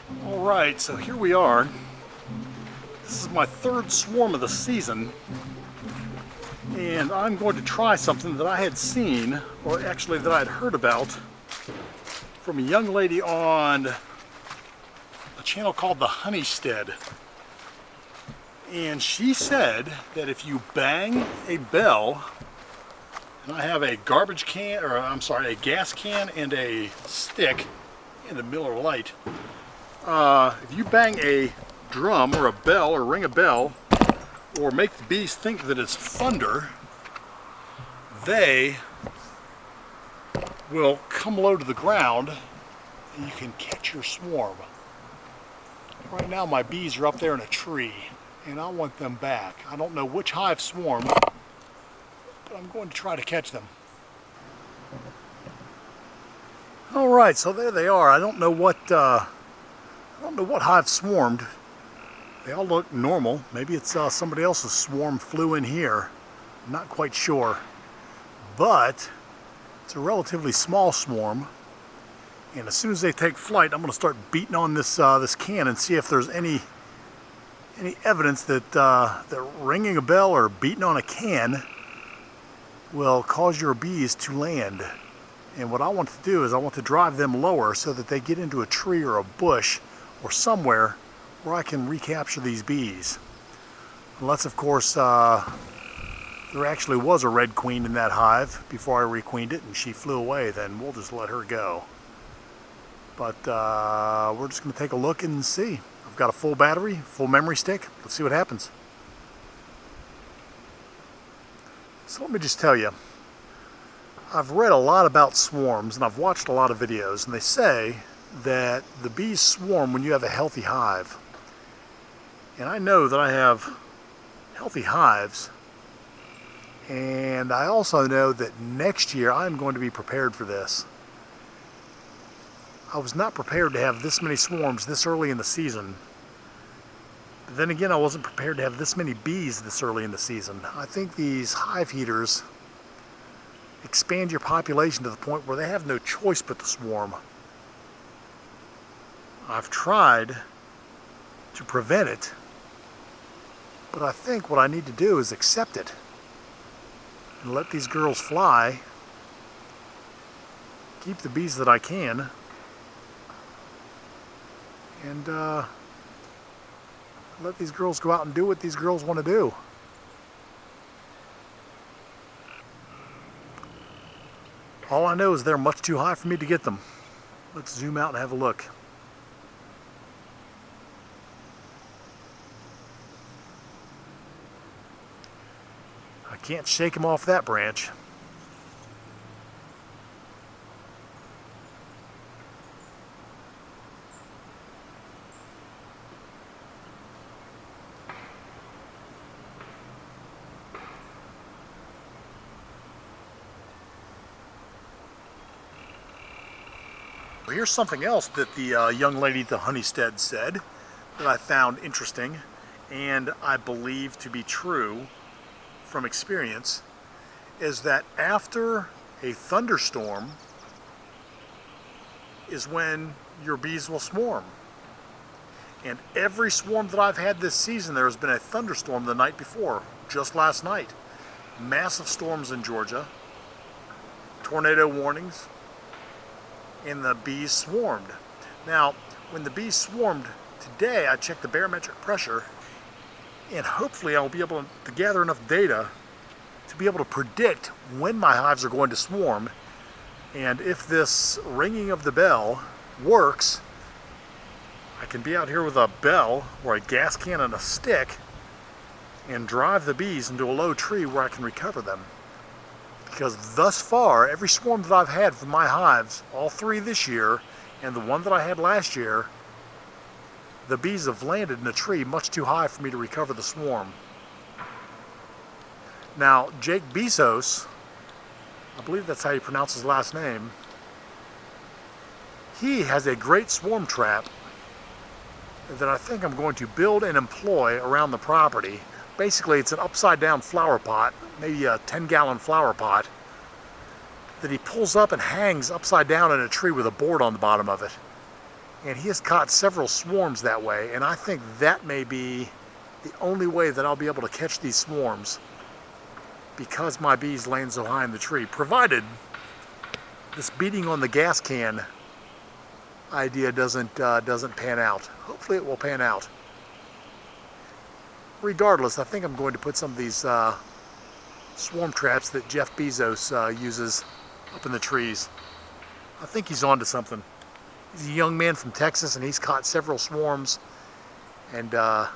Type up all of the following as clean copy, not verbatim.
Alright, so here we are. This is my third swarm of the season, and I'm going to try something that I had seen, or actually that I had heard about, from a young lady on a channel called the Honeystead. And she said that if you bang a bell, and I have a garbage can, or I'm sorry, a gas can and a stick in the Miller Lite. If you bang a drum or a bell or ring a bell or make the bees think that it's thunder, they will come low to the ground and you can catch your swarm. Right now my bees are up there in a tree and I want them back. I don't know which hive swarmed, but I'm going to try to catch them. Alright, so there they are. I don't know what hive swarmed. They all look normal. Maybe it's somebody else's swarm flew in here. I'm not quite sure. But it's a relatively small swarm. And as soon as they take flight, I'm going to start beating on this this can and see if there's any evidence that that ringing a bell or beating on a can will cause your bees to land. And what I want to do is I want to drive them lower so that they get into a tree or a bush or somewhere where I can recapture these bees. Unless, of course, there actually was a red queen in that hive before I requeened it and she flew away, then we'll just let her go. But we're just going to take a look and see. I've got a full battery, full memory stick. Let's see what happens. So let me just tell you, I've read a lot about swarms and I've watched a lot of videos, and they say that the bees swarm when you have a healthy hive. And I know that I have healthy hives, and I also know that next year I'm going to be prepared for this. I was not prepared to have this many swarms this early in the season. But then again, I wasn't prepared to have this many bees this early in the season. I think these hive heaters expand your population to the point where they have no choice but to swarm. I've tried to prevent it, but I think what I need to do is accept it and let these girls fly, keep the bees that I can, and let these girls go out and do what these girls want to do. All I know is they're much too high for me to get them. Let's zoom out and have a look. I can't shake them off that branch. Here's something else that the young lady at the Honeystead said that I found interesting and I believe to be true from experience, is that after a thunderstorm is when your bees will swarm. And every swarm that I've had this season, there has been a thunderstorm the night before, just last night. Massive storms in Georgia, tornado warnings, and the bees swarmed. Now, when the bees swarmed today, I checked the barometric pressure, and hopefully I'll be able to gather enough data to be able to predict when my hives are going to swarm. And if this ringing of the bell works, I can be out here with a bell or a gas can and a stick and drive the bees into a low tree where I can recover them. Because thus far, every swarm that I've had from my hives, all three this year, and the one that I had last year, the bees have landed in a tree much too high for me to recover the swarm. Now, Jake Bezos, I believe that's how you pronounce his last name, he has a great swarm trap that I think I'm going to build and employ around the property. Basically, it's an upside down flower pot, maybe a 10-gallon flower pot, that he pulls up and hangs upside down in a tree with a board on the bottom of it. And he has caught several swarms that way, and I think that may be the only way that I'll be able to catch these swarms, because my bees land so high in the tree, provided this beating on the gas can idea doesn't pan out. Hopefully it will pan out. Regardless, I think I'm going to put some of these swarm traps that Jeff Bezos uses up in the trees. I think he's onto something. He's a young man from Texas, and he's caught several swarms, and I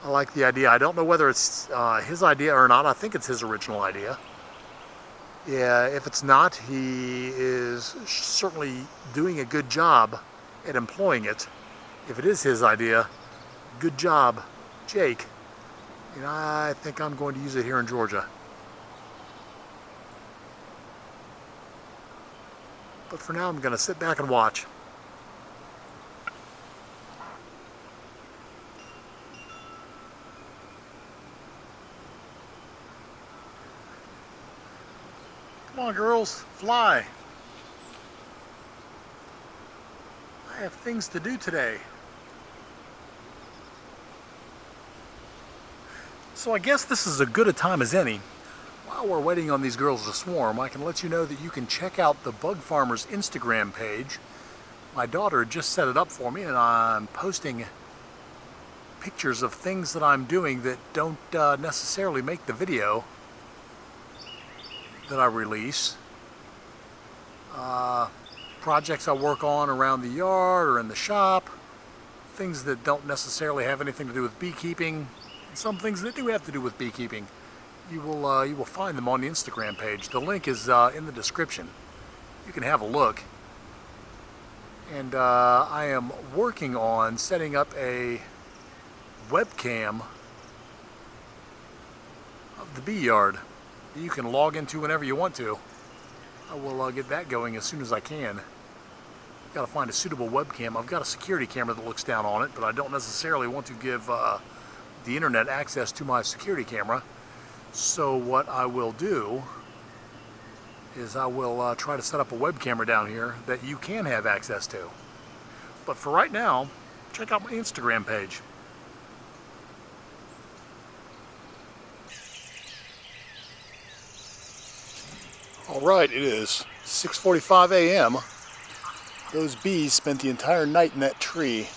like the idea. I don't know whether it's his idea or not. I think it's his original idea. Yeah, if it's not, he is certainly doing a good job at employing it. If it is his idea, good job, Jake. And I think I'm going to use it here in Georgia. But for now, I'm going to sit back and watch. Come on, girls, fly. I have things to do today. So I guess this is as good a time as any. While we're waiting on these girls to swarm, I can let you know that you can check out the Bug Farmer's Instagram page. My daughter just set it up for me, and I'm posting pictures of things that I'm doing that don't necessarily make the video that I release. Projects I work on around the yard or in the shop, things that don't necessarily have anything to do with beekeeping, and some things that do have to do with beekeeping. You will find them on the Instagram page. The link is in the description. You can have a look. And I am working on setting up a webcam of the bee yard that you can log into whenever you want to. I will get that going as soon as I can. Got to find a suitable webcam. I've got a security camera that looks down on it, but I don't necessarily want to give the internet access to my security camera. So what I will do is I will try to set up a web camera down here that you can have access to. But for right now, check out my Instagram page. All right, it is 6:45 a.m. Those bees spent the entire night in that tree.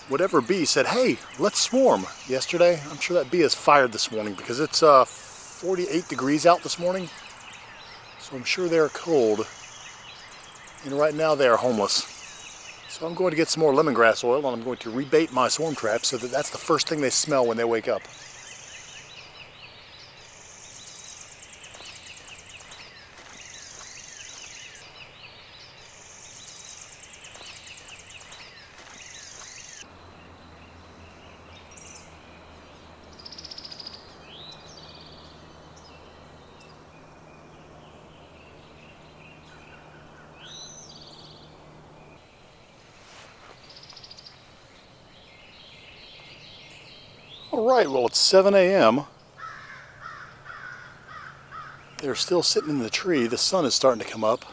Whatever bee said, hey, let's swarm yesterday, I'm sure that bee is fired this morning, because it's 48 degrees out this morning. So I'm sure they're cold. And right now they are homeless. So I'm going to get some more lemongrass oil, and I'm going to rebait my swarm traps so that that's the first thing they smell when they wake up. Alright, well it's 7 a.m. They're still sitting in the tree. The sun is starting to come up.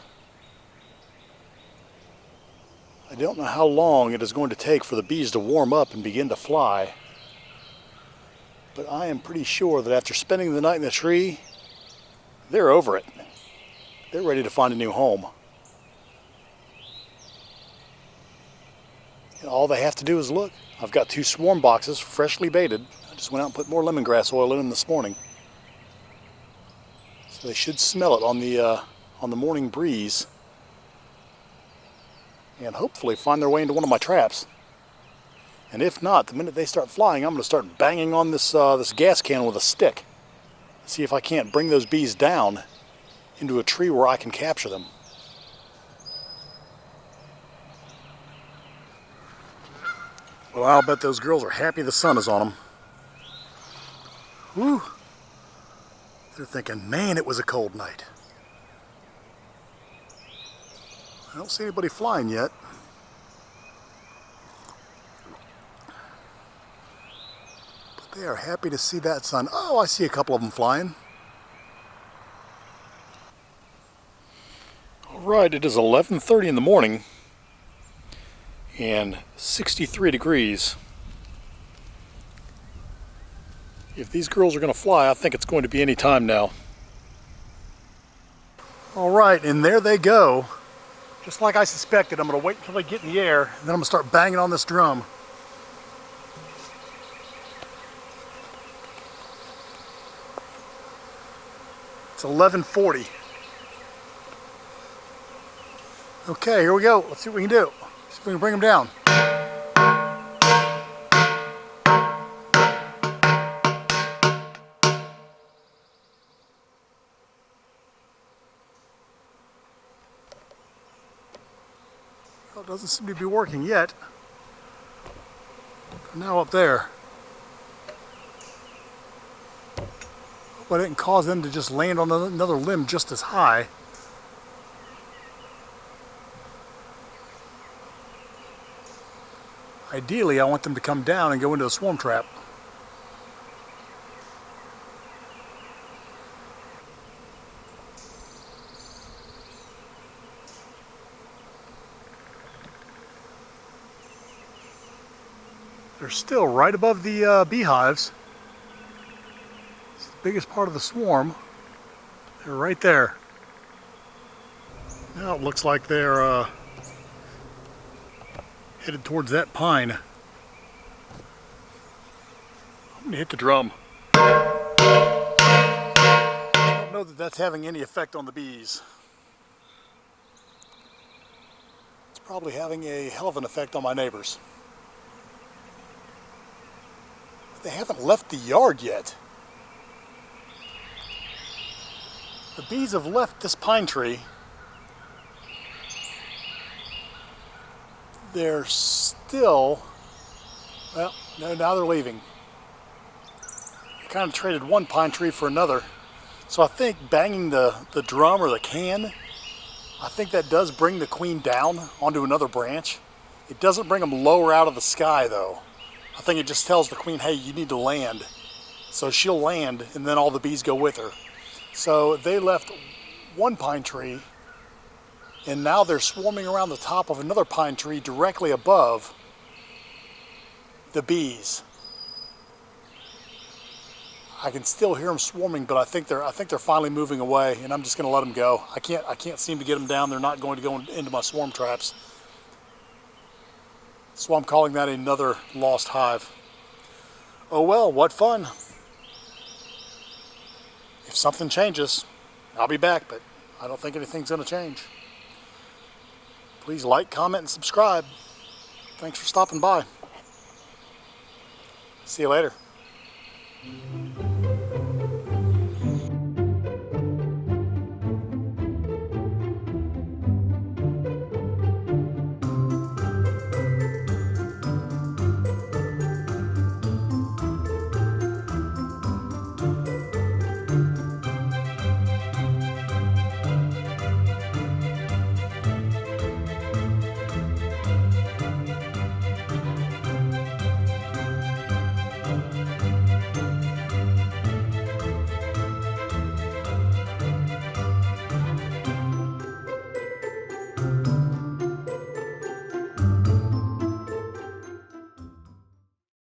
I don't know how long it is going to take for the bees to warm up and begin to fly. But I am pretty sure that after spending the night in the tree, they're over it. They're ready to find a new home. And all they have to do is look. I've got 2 swarm boxes freshly baited. I just went out and put more lemongrass oil in them this morning. So they should smell it on the morning breeze, and hopefully find their way into one of my traps. And if not, the minute they start flying, I'm going to start banging on this gas can with a stick. See if I can't bring those bees down into a tree where I can capture them. Well, I'll bet those girls are happy the sun is on them. Whew. They're thinking, man, it was a cold night. I don't see anybody flying yet. But they are happy to see that sun. Oh, I see a couple of them flying. All right, it is 11:30 in the morning. and 63 degrees. If these girls are going to fly, I think it's going to be any time now. All right, and there they go. Just like I suspected, I'm going to wait until they get in the air, and then I'm going to start banging on this drum. It's 11:40. Okay, here we go. Let's see what we can do. See if we can bring them down. Well, it doesn't seem to be working yet. Now up there. Hope I didn't cause them to just land on another limb just as high. Ideally, I want them to come down and go into the swarm trap. They're still right above the beehives. It's the biggest part of the swarm. They're right there. Now it looks like they're headed towards that pine. I'm going to hit the drum. I don't know that that's having any effect on the bees. It's probably having a hell of an effect on my neighbors. They haven't left the yard yet. The bees have left this pine tree. They're still, well, no, now they're leaving. I kind of traded one pine tree for another. So I think banging the drum or the can, I think that does bring the queen down onto another branch. It doesn't bring them lower out of the sky though. I think it just tells the queen, hey, you need to land. So she'll land and then all the bees go with her. So they left one pine tree and now they're swarming around the top of another pine tree directly above the bees. I can still hear them swarming, but I think they're finally moving away, and I'm just going to let them go. I can't seem to get them down. They're not going to go into my swarm traps. So I'm calling that another lost hive. Oh well, what fun. If something changes, I'll be back, but I don't think anything's going to change. Please like, comment, and subscribe. Thanks for stopping by. See you later.